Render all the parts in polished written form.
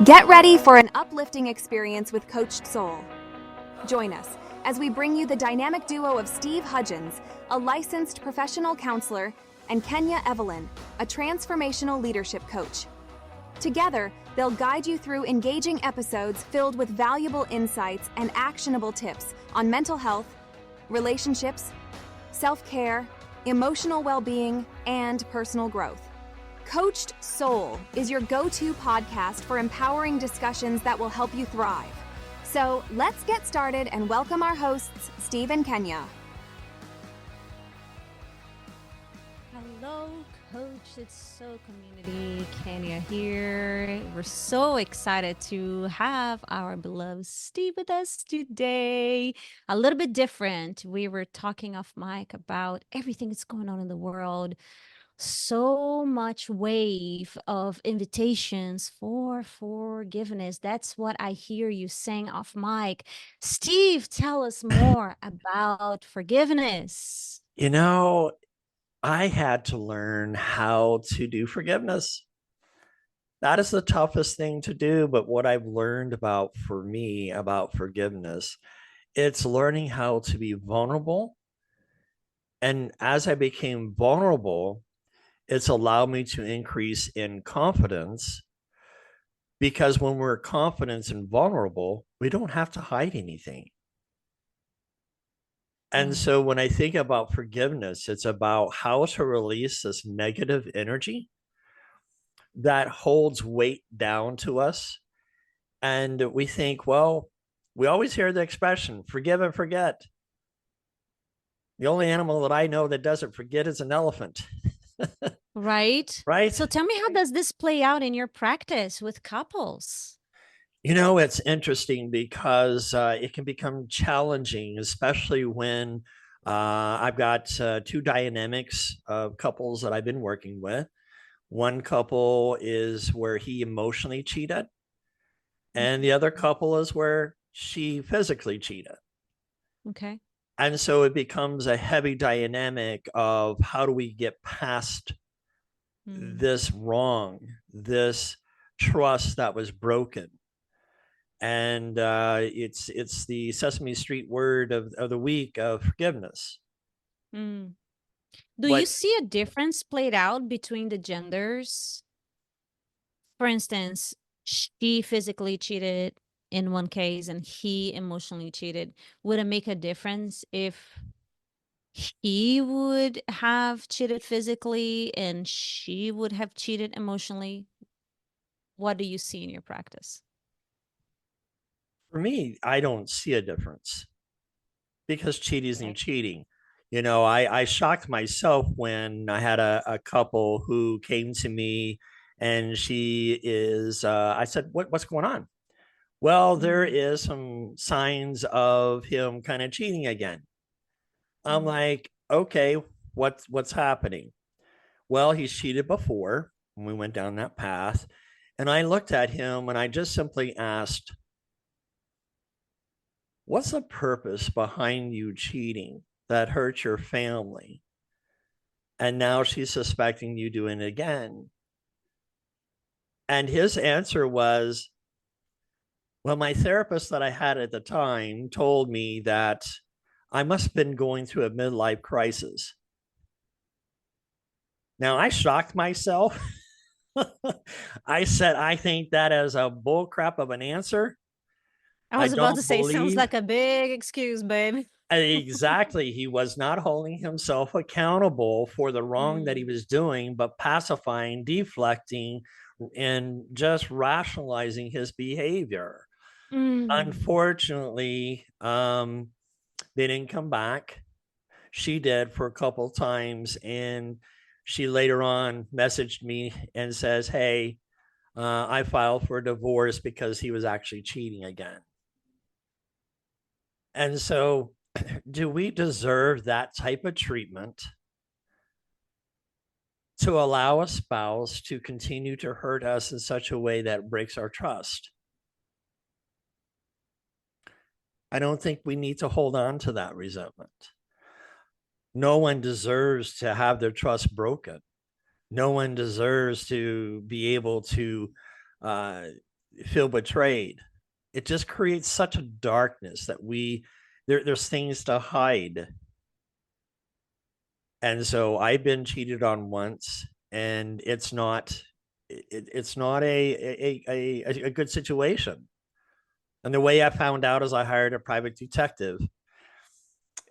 Get ready for an uplifting experience with Coached Soul. Join us as we bring you the dynamic duo of Steve Hudgens, a licensed professional counselor, and Kenya Evelyn, a transformational leadership coach. Together, they'll guide you through engaging episodes filled with valuable insights and actionable tips on mental health, relationships, self-care, emotional well-being, and personal growth. Coached Soul is your go-to podcast for empowering discussions that will help you thrive. So let's get started and welcome our hosts, Steve and Kenya. Hello, Coach. It's So Community. Kenya here. We're so excited to have our beloved Steve with us today. A little bit different. We were talking off mic about everything that's going on in the world. So much wave of invitations for forgiveness. That's what I hear you saying off mic. Steve, tell us more about forgiveness. I had to learn how to do forgiveness. That is the toughest thing to do. But what I've learned about forgiveness, it's learning how to be vulnerable. And as I became vulnerable, it's allowed me to increase in confidence, because when we're confident and vulnerable, we don't have to hide anything. And so when I think about forgiveness, it's about how to release this negative energy that holds weight down to us. And we think, well, we always hear the expression, forgive and forget. The only animal that I know that doesn't forget is an elephant. Right? Right? So tell me, how does this play out in your practice with couples? It's interesting because it can become challenging, especially when I've got two dynamics of couples that I've been working with. One couple is where he emotionally cheated, and the other couple is where she physically cheated. Okay. And so it becomes a heavy dynamic of how do we get past this wrong, this trust that was broken. And it's the Sesame Street word of the week of forgiveness. Do you see a difference played out between the genders? For instance, she physically cheated in one case and he emotionally cheated. Would it make a difference if he would have cheated physically and she would have cheated emotionally? What do you see in your practice? For me, I don't see a difference, because cheating Okay. isn't cheating. I shocked myself when I had a couple who came to me, and I said, what's going on? Well, there is some signs of him kind of cheating again. I'm like, okay, what's happening? Well, he's cheated before when we went down that path. And I looked at him and I just simply asked, what's the purpose behind you cheating that hurt your family? And now she's suspecting you doing it again. And his answer was, well, my therapist that I had at the time told me that I must have been going through a midlife crisis. Now, I shocked myself. I said, I think that is a bullcrap of an answer. I was about to say, sounds believe like a big excuse, babe. exactly. He was not holding himself accountable for the wrong that he was doing, but pacifying, deflecting, and just rationalizing his behavior. Unfortunately, they didn't come back. She did for a couple of times, and she later on messaged me and says, hey, I filed for a divorce because he was actually cheating again. And so, do we deserve that type of treatment to allow a spouse to continue to hurt us in such a way that breaks our trust? I don't think we need to hold on to that resentment. No one deserves to have their trust broken. No one deserves to be able to feel betrayed. It just creates such a darkness that there's things to hide. And so I've been cheated on once, and it's not a good situation. And the way I found out is I hired a private detective.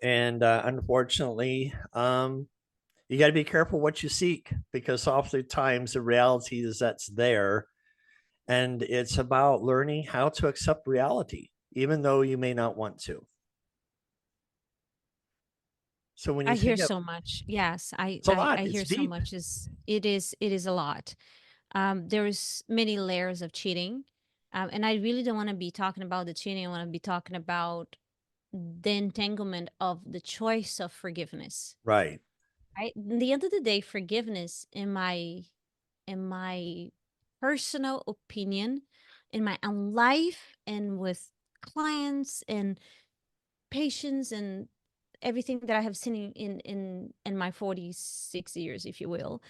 And unfortunately, you got to be careful what you seek, because oftentimes the reality is that's there. And it's about learning how to accept reality, even though you may not want to. So when I you hear think of so much. Yes, it's a lot, I it's hear so deep. much. It is a lot. There's many layers of cheating, and I really don't want to be talking about the cheating. I want to be talking about the entanglement of the choice of forgiveness. Right. Right? In the end of the day, forgiveness, in my personal opinion, in my own life, and with clients and patients and everything that I have seen in my 46 years, if you will,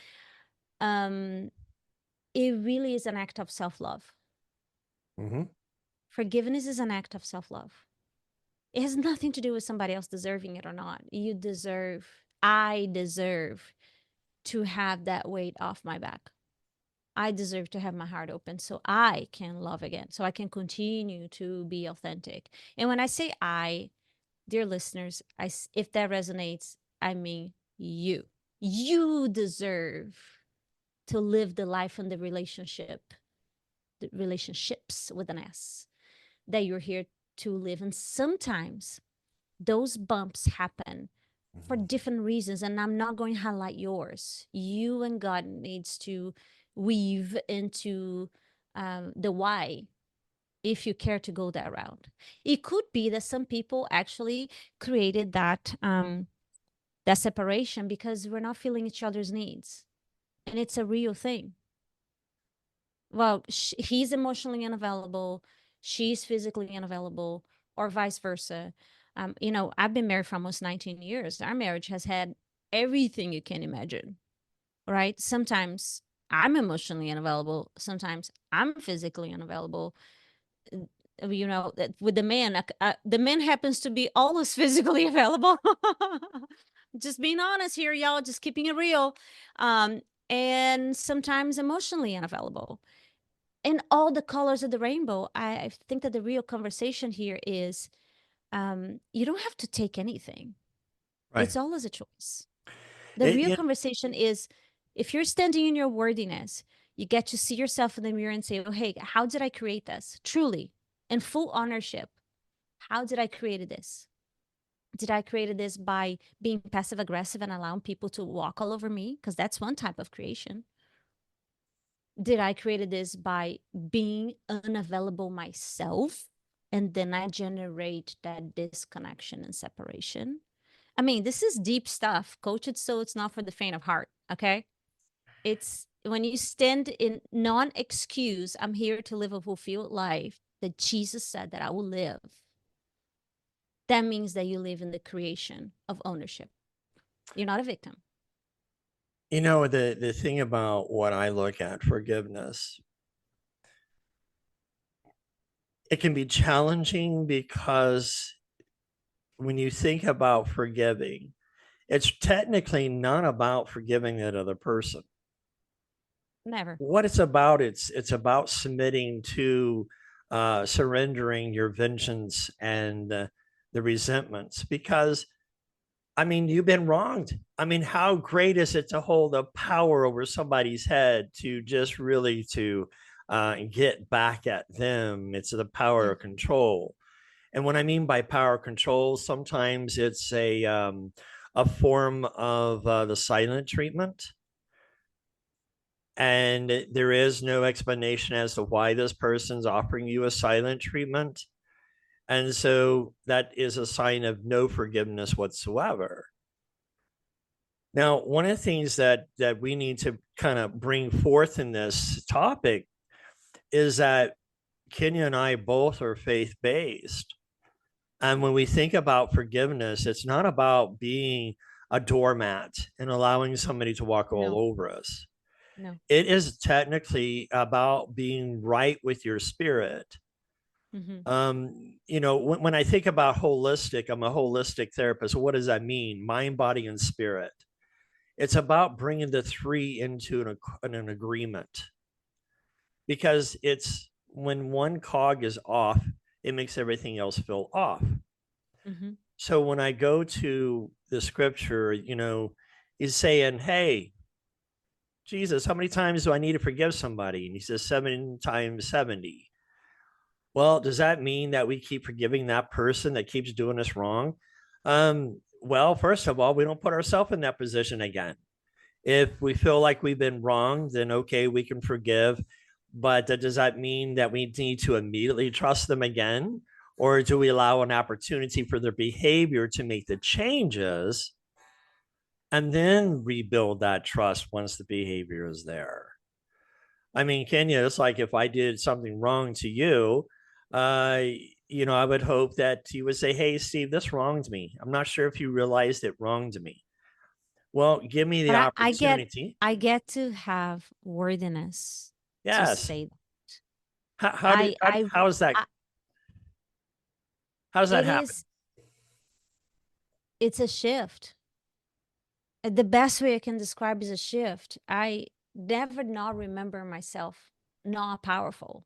um, it really is an act of self-love. Mm-hmm. Forgiveness is an act of self-love. It has nothing to do with somebody else deserving it or not. I deserve to have that weight off my back. I deserve to have my heart open so I can love again, so I can continue to be authentic. And when I say I, dear listeners, if that resonates, I mean you. You deserve to live the life and the relationships with an S that you're here to live. And sometimes those bumps happen for Mm-hmm. different reasons, and I'm not going to highlight yours. You and God needs to weave into the why, if you care to go that route. It could be that some people actually created that separation because we're not feeling each other's needs, and it's a real thing. Well, he's emotionally unavailable, she's physically unavailable, or vice versa. I've been married for almost 19 years. Our marriage has had everything you can imagine, right? Sometimes I'm emotionally unavailable, sometimes I'm physically unavailable. With the man happens to be always physically available. Just being honest here, y'all, just keeping it real. Um, and sometimes emotionally unavailable, in all the colors of the rainbow. I think that the real conversation here is, you don't have to take anything. Right. It's always a choice. The It, real it, conversation is, if you're standing in your worthiness, you get to see yourself in the mirror and say, oh, hey, how did I create this? Truly, in full ownership. How did I create this? Did I create this by being passive aggressive and allowing people to walk all over me? Because that's one type of creation. Did I create this by being unavailable myself? And then I generate that disconnection and separation. I mean, this is deep stuff. Coach it so it's not for the faint of heart. Okay. It's when you stand in non excuse, I'm here to live a fulfilled life that Jesus said that I will live. That means that you live in the creation of ownership. You're not a victim. the thing about what I look at forgiveness, it can be challenging because when you think about forgiving, it's technically not about forgiving that other person. Never. What it's about, it's about submitting to surrendering your vengeance and the resentments, because I mean, you've been wronged. I mean, how great is it to hold a power over somebody's head to just really to get back at them? It's the power Mm. of control. And what I mean by power control, sometimes it's a form of the silent treatment, and there is no explanation as to why this person's offering you a silent treatment. And so that is a sign of no forgiveness whatsoever. Now, one of the things that we need to kind of bring forth in this topic is that Kenya and I both are faith based. And when we think about forgiveness, it's not about being a doormat and allowing somebody to walk all No. over us. No. It is technically about being right with your spirit. You know, when I think about holistic, I'm a holistic therapist. What does that mean? Mind, body, and spirit. It's about bringing the three into an agreement, because it's when one cog is off, it makes everything else feel off. So when I go to the scripture, you know, he's saying, hey, Jesus, how many times do I need to forgive somebody? And he says 7 times 70. Well, does that mean that we keep forgiving that person that keeps doing us wrong? Well, first of all, we don't put ourselves in that position again. If we feel like we've been wrong, then okay, we can forgive. But does that mean that we need to immediately trust them again? Or do we allow an opportunity for their behavior to make the changes and then rebuild that trust once the behavior is there? I mean, Kenya, it's like if I did something wrong to you, uh, you know, I would hope that you would say, hey, Steve, this wronged me. I'm not sure if you realized it wronged me. Well, give me the But opportunity. I get to have worthiness to Yes. say that. How did how is that? I How does that it happen? is it's a shift. The best way I can describe is a shift. I never not remember myself not powerful.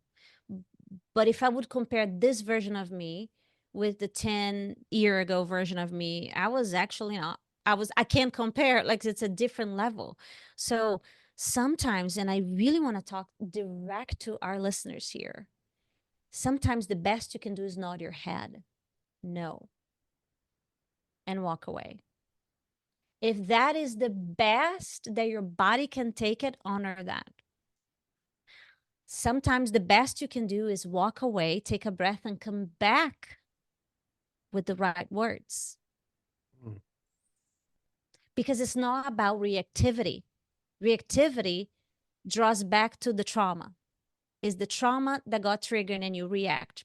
But if I would compare this version of me with the 10-year ago version of me, I was actually not. I can't compare. Like, it's a different level. So sometimes, and I really want to talk direct to our listeners here, sometimes the best you can do is nod your head, no, and walk away. If that is the best that your body can take it, honor that. Sometimes the best you can do is walk away, take a breath, and come back with the right words. Because it's not about reactivity. Reactivity draws back to the trauma. It's the trauma that got triggered and you react.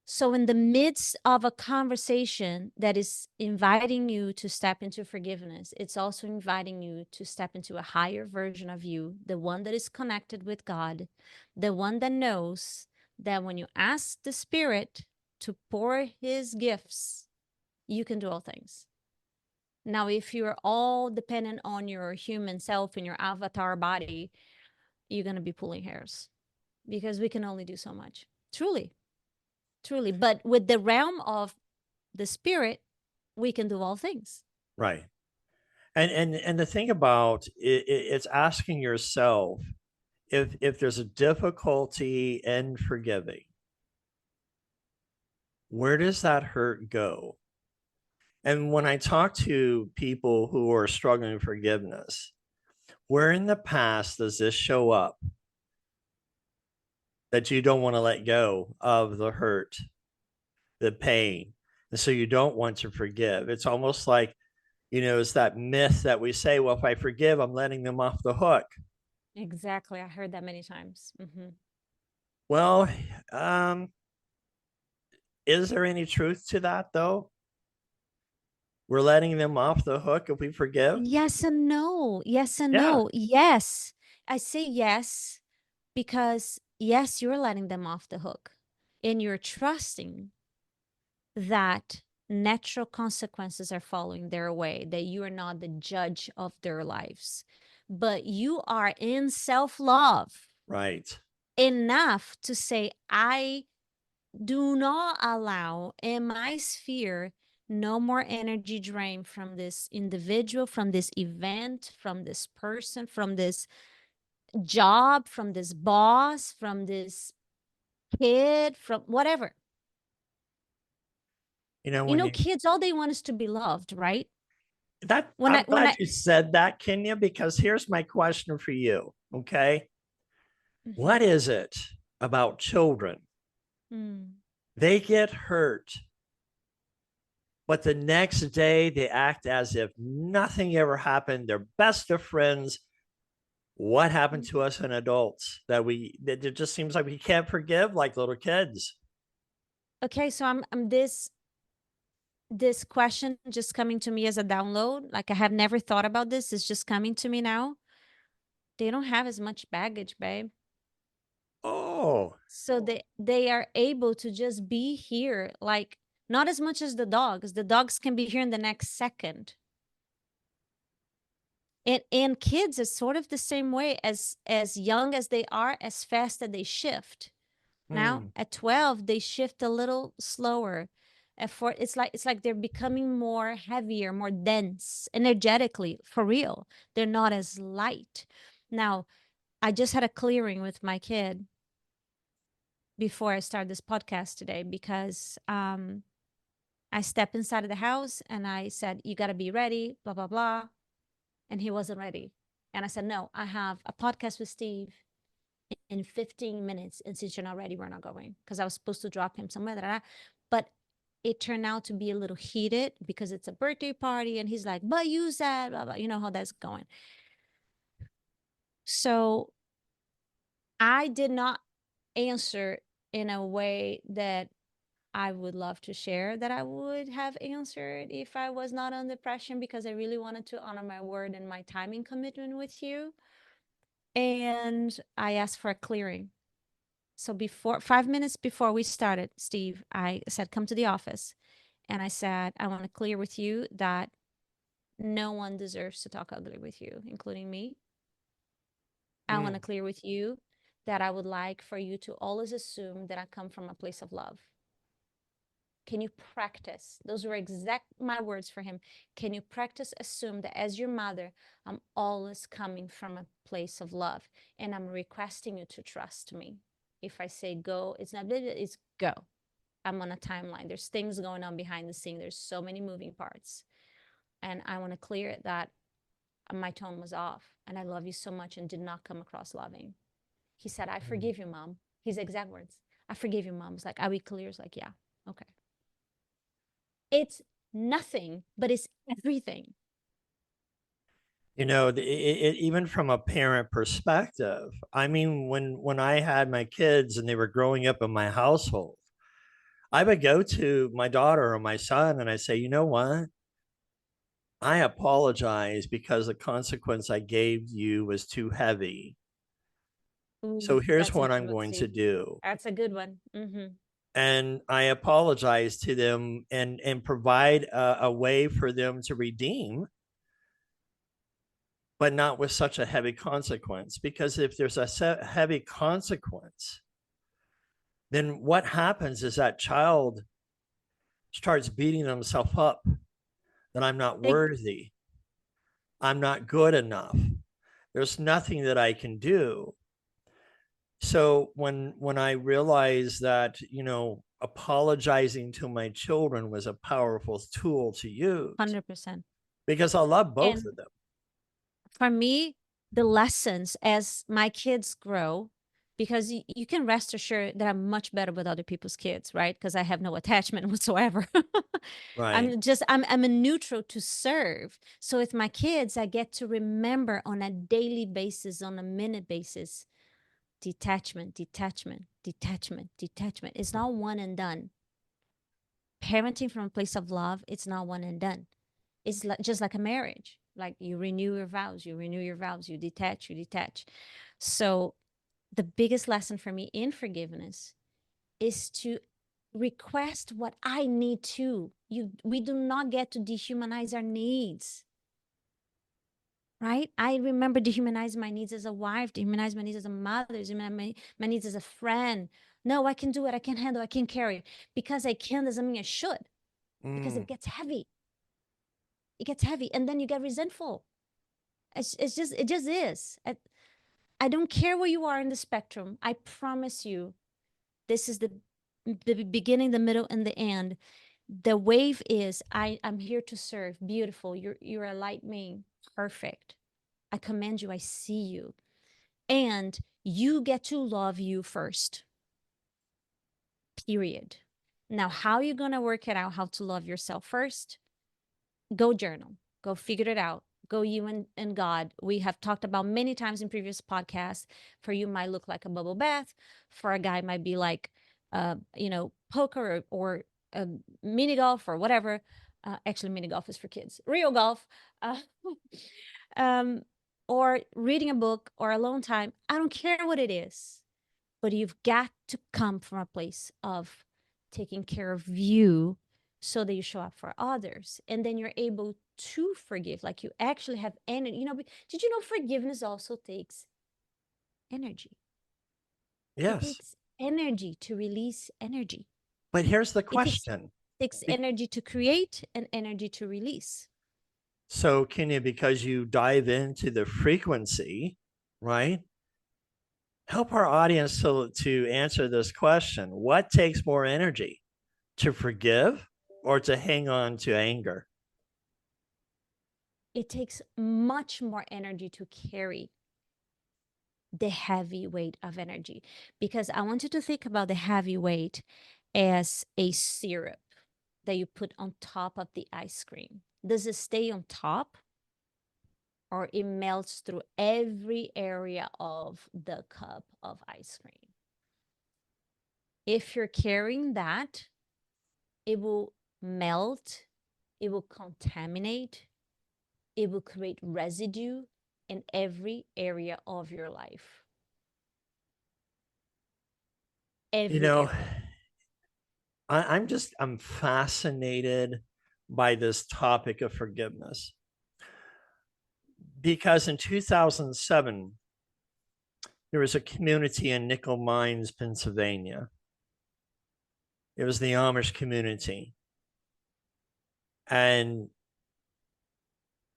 So in the midst of a conversation that is inviting you to step into forgiveness, it's also inviting you to step into a higher version of you, the one that is connected with God, the one that knows that when you ask the Spirit to pour his gifts, you can do all things. Now, if you're all dependent on your human self and your avatar body, you're going to be pulling hairs because we can only do so much. Truly. Truly. But with the realm of the spirit, we can do all things. Right. And the thing about it's asking yourself if there's a difficulty in forgiving, where does that hurt go? And when I talk to people who are struggling with forgiveness, where in the past does this show up that you don't want to let go of the hurt, the pain, and so you don't want to forgive? It's almost like, you know, it's that myth that we say, well, if I forgive, I'm letting them off the hook. Exactly. I heard that many times. Well, is there any truth to that, though? We're letting them off the hook if we forgive? Yes and no. Yes and Yeah. no. Yes. I say yes because, yes, you're letting them off the hook and you're trusting that natural consequences are following their way, that you are not the judge of their lives, but you are in self-love. Right. Enough to say, I do not allow in my sphere no more energy drain from this individual, from this event, from this person, from this job, from this boss, from this kid, from whatever. Kids, all they want is to be loved, right? I'm glad you said that, Kenya, because here's my question for you. Okay. What is it about children? They get hurt, but the next day they act as if nothing ever happened. They're best of friends. What happened to us in adults that it just seems like we can't forgive like little kids? Okay, so I'm this this question just coming to me as a download. Like I have never thought about this. It's just coming to me now. They don't have as much baggage, babe. Oh, So they are able to just be here, like not as much as the dogs. The dogs can be here in the next second. And kids is sort of the same way, as young as they are, as fast as they shift. Now mm, at 12 they shift a little slower. At 4 it's like they're becoming more heavier, more dense energetically, for real. They're not as light. Now I just had a clearing with my kid before I start this podcast today, because I stepped inside of the house and I said, you got to be ready, blah blah blah. And he wasn't ready. And I said, no, I have a podcast with Steve in 15 minutes. And since you're not ready, we're not going. Because I was supposed to drop him somewhere. But it turned out to be a little heated because it's a birthday party. And he's like, but you said, blah, blah. You know how that's going. So I did not answer in a way that I would love to share that I would have answered if I was not under pressure, because I really wanted to honor my word and my timing commitment with you. And I asked for a clearing. So before 5 minutes before we started, Steve, I said, come to the office. And I said, I want to clear with you that no one deserves to talk ugly with you, including me. I want to mm, clear with you that I would like for you to always assume that I come from a place of love. Can you practice? Those were exact my words for him. Can you practice assume that as your mother, I'm always coming from a place of love, and I'm requesting you to trust me. If I say go, it's not, it's go. I'm on a timeline. There's things going on behind the scene. There's so many moving parts. And I want to clear it that my tone was off and I love you so much and did not come across loving. He said, I mm. forgive you, mom. His exact words. I forgive you, mom. It's like, are we clear? It's like, yeah, okay. It's nothing, but it's everything. You know, even from a parent perspective, I mean, when I had my kids and they were growing up in my household, I would go to my daughter or my son and I say, you know what? I apologize because the consequence I gave you was too heavy. So Ooh, here's that's a what good I'm one, going to Steve. do. That's a good one. And I apologize to them and provide a way for them to redeem, but not with such a heavy consequence. Because if there's a heavy consequence, then what happens is that child starts beating themselves up that I'm not Ex- worthy, I'm not good enough, there's nothing that I can do. So when I realized that, you know, apologizing to my children was a powerful tool to use, 100%. because I love both And of them. for me, the lessons as my kids grow, because you can rest assured that I'm much better with other people's kids, right? Because I have no attachment whatsoever. Right. I'm a neutral to serve. So with my kids, I get to remember on a daily basis, on a minute basis, detachment, detachment, detachment, detachment. It's not one and done. Parenting from a place of love, it's not one and done. It's like, just like a marriage. Like you renew your vows, you renew your vows, you detach, you detach. So the biggest lesson for me in forgiveness is to request what I need to. We do not get to dehumanize our needs. Right? I remember dehumanizing my needs as a wife, dehumanize my needs as a mother, dehumanize my needs as a friend. No, I can do it. I can handle. I can carry. Because I can doesn't mean I should. Because Mm. it gets heavy. It gets heavy, and then you get resentful. It just is. I don't care where you are in the spectrum. I promise you, this is the beginning, the middle, and the end. The wave is I'm here to serve. Beautiful. You're a light being. Perfect. I command you. I see you. And you get to love you first. Period. Now, how are you going to work it out how to love yourself first? Go journal. Go figure it out. Go you and God. We have talked about many times in previous podcasts. For you, might look like a bubble bath. For a guy, might be like, poker or mini golf or whatever. Actually, mini golf is for kids. Real golf, uh, um, or reading a book or alone time. I don't care what it is, but you've got to come from a place of taking care of you so that you show up for others. And then you're able to forgive, like you actually have energy. Did you know forgiveness also takes energy? It Yes. takes energy to release energy. But here's the It takes question. takes Be- energy to create and energy to release. So, Kenya, because you dive into the frequency, right? Help our audience to answer this question. What takes more energy, to forgive or to hang on to anger? It takes much more energy to carry the heavy weight of energy, because I want you to think about the heavy weight as a syrup that you put on top of the ice cream. Does it stay on top, or it melts through every area of the cup of ice cream? If you're carrying that, it will melt, it will contaminate, it will create residue in every area of your life. You Every know, area. I'm fascinated by this topic of forgiveness because in 2007, there was a community in Nickel Mines, Pennsylvania. It was the Amish community. And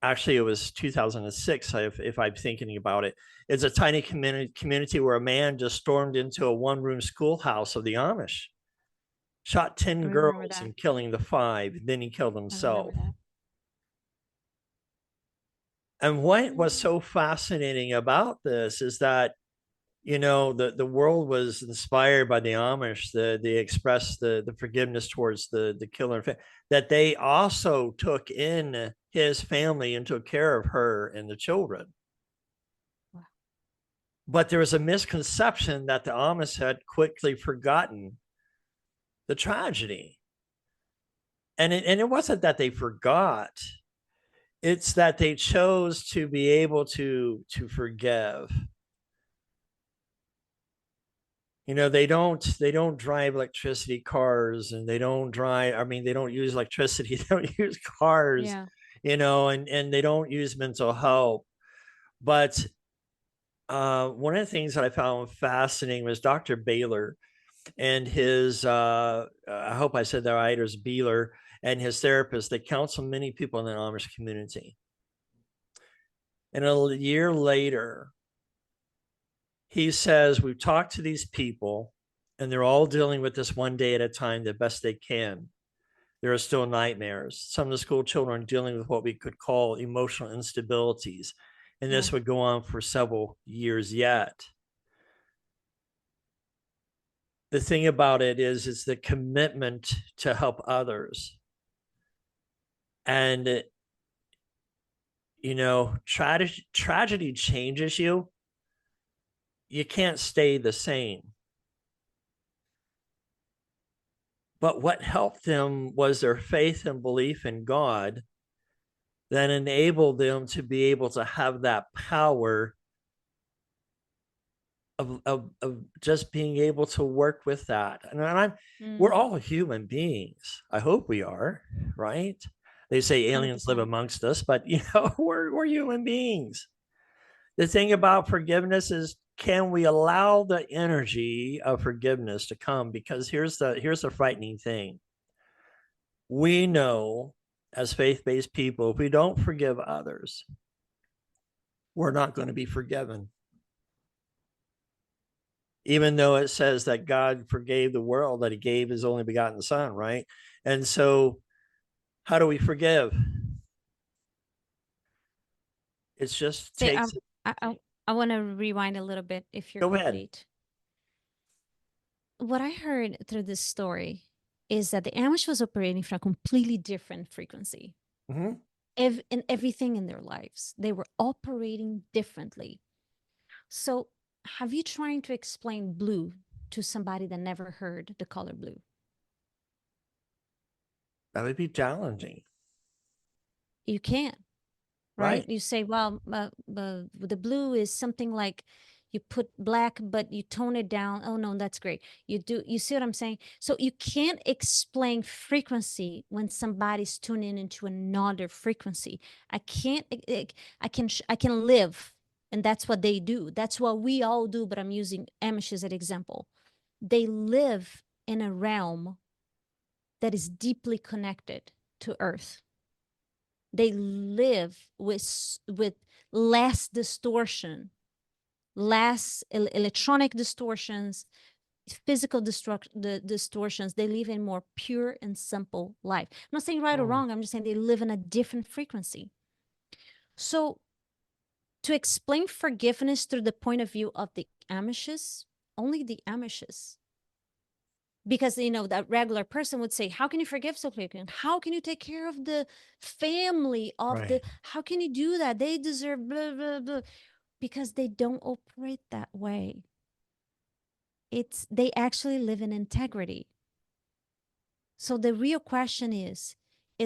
actually, it was 2006, if I'm thinking about it. It's a tiny community where a man just stormed into a one-room schoolhouse of the Amish, shot I 10 remember girls that. and killing the 5. Then he killed I remember himself. that. And what was Mm. so fascinating about this is that the world was inspired by the Amish. They expressed the forgiveness towards the killer, that they also took in his family and took care of her and the children. Wow. But there was a misconception that the Amish had quickly forgotten the tragedy, and it wasn't that they forgot. It's that they chose to be able to forgive. They don't drive electricity cars, and they don't use electricity. They don't use cars, Yeah. and they don't use mental health. But one of the things that I found fascinating was Dr. Baylor and his I hope I said that right, is Beeler, and his therapist. They counsel many people in the Amish community. And a year later, he says, we've talked to these people and they're all dealing with this one day at a time the best they can. There are still nightmares. Some of the school children are dealing with what we could call emotional instabilities. And Yeah. this would go on for several years yet. The thing about it is, it's the commitment to help others. And, tragedy changes you. You can't stay the same. But what helped them was their faith and belief in God that enabled them to be able to have that power of just being able to work with that. We're Mm. all human beings. I hope we are, right? They say aliens live 100%. amongst us, but we're human beings. The thing about forgiveness is, can we allow the energy of forgiveness to come? Because here's the frightening thing. We know, as faith-based people, if we don't forgive others, we're not going to be forgiven. Even though it says that God forgave the world, that he gave his only begotten son, right? And so how do we forgive? It just Say, takes. I want to rewind a little bit if you're Go ahead. complete. What I heard through this story is that the Amish was operating from a completely different frequency. Mhm. In everything in their lives, they were operating differently. So, have you trying to explain blue to somebody that never heard the color blue? That would be challenging. You can't, right? Right. You say, well, the blue is something like you put black, but you tone it down. Oh no, that's great. You see what I'm saying? So you can't explain frequency when somebody's tuning into another frequency. I can't, I can live. And that's what they do. That's what we all do. But I'm using Amish as an example. They live in a realm that is deeply connected to Earth. They live with less distortion, less electronic distortions, physical distortions. They live in more pure and simple life. I'm not saying right or Mm. wrong. I'm just saying they live in a different frequency. So to explain forgiveness through the point of view of the Amishes, only the Amishes, because that regular person would say, how can you forgive so quickly, and how can you take care of the family of the, Right. how can you do that, they deserve blah blah blah, because they don't operate that way. They actually live in integrity. So the real question is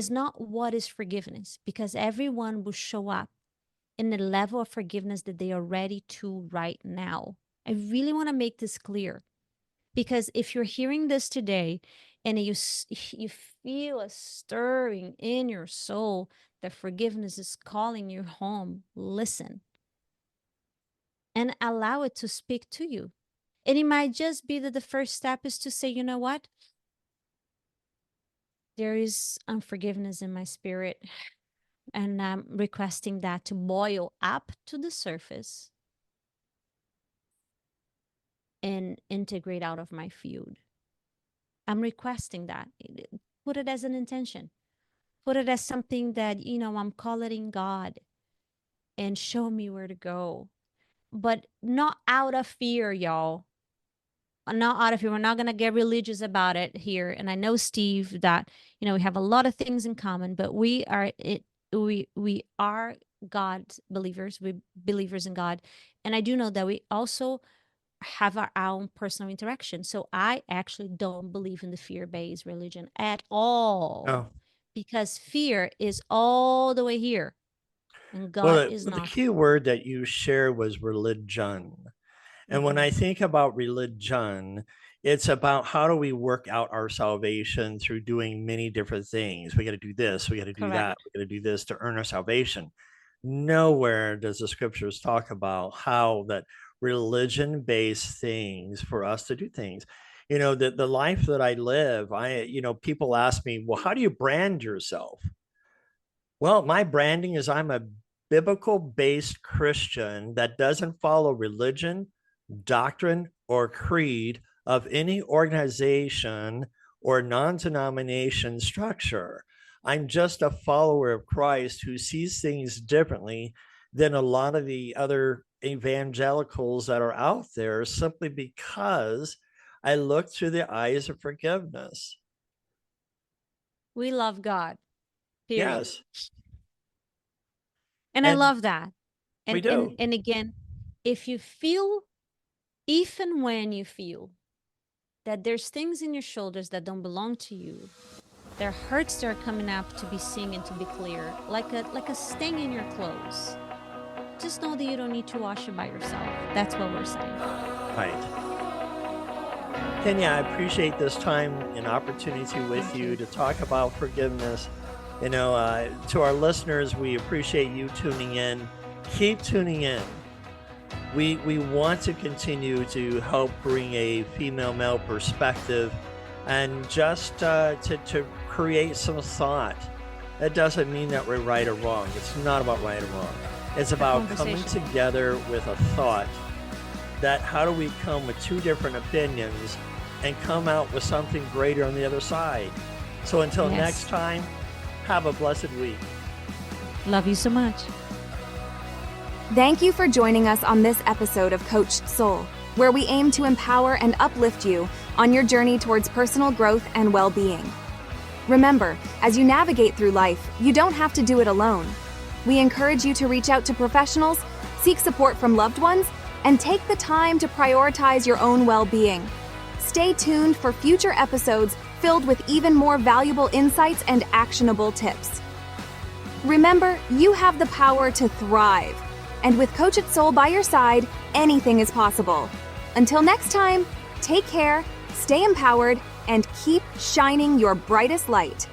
not what is forgiveness, because everyone will show up in the level of forgiveness that they are ready to right now. I really want to make this clear. Because if you're hearing this today and you feel a stirring in your soul that forgiveness is calling you home, listen and allow it to speak to you. And it might just be that the first step is to say, you know what? There is unforgiveness in my spirit, and I'm requesting that to boil up to the surface and integrate out of my field. I'm requesting that. Put it as an intention. Put it as something that, I'm calling God and show me where to go. But not out of fear, y'all. Not out of fear. We're not going to get religious about it here. And I know, Steve, that, we have a lot of things in common, but we are God believers. We believers in God. And I do know that we also have our own personal interaction. So I actually don't believe in the fear-based religion at all, Oh. because fear is all the way here and God Well, is the not. key word that you shared was religion. And when Mm-hmm. I think about religion, it's about how do we work out our salvation through doing many different things. We got to do this, we got to do that, Correct. we got to do this to earn our salvation. Nowhere does the scriptures talk about how that religion-based things for us to do things. The life that I live, people ask me, well, how do you brand yourself? Well, my branding is I'm a biblical based Christian that doesn't follow religion, doctrine, or creed of any organization or non denomination structure. I'm just a follower of Christ who sees things differently than a lot of the other evangelicals that are out there simply because I look through the eyes of forgiveness. We love God, period. Yes. And I And love that. we And and do. and again, if you feel, even when you feel that there's things in your shoulders that don't belong to you, there are hurts that are coming up to be seen and to be clear, like a stain in your clothes. Just know that you don't need to wash it by yourself. That's what we're saying. Right. Kenya, I appreciate this time and opportunity with Thank you you. to talk about forgiveness. To our listeners, we appreciate you tuning in. Keep tuning in. We want to continue to help bring a female male perspective and just to create some thought. That doesn't mean that we're right or wrong. It's not about right or wrong. It's about coming Conversation. together with a thought that how do we come with two different opinions and come out with something greater on the other side. So until Yes. next time, have a blessed week. Love you so much. Thank you for joining us on this episode of Coached Soul, where we aim to empower and uplift you on your journey towards personal growth and well-being. Remember, as you navigate through life, you don't have to do it alone. We encourage you to reach out to professionals, seek support from loved ones, and take the time to prioritize your own well-being. Stay tuned for future episodes filled with even more valuable insights and actionable tips. Remember, you have the power to thrive. And with Coach at Soul by your side, anything is possible. Until next time, take care, stay empowered, and keep shining your brightest light.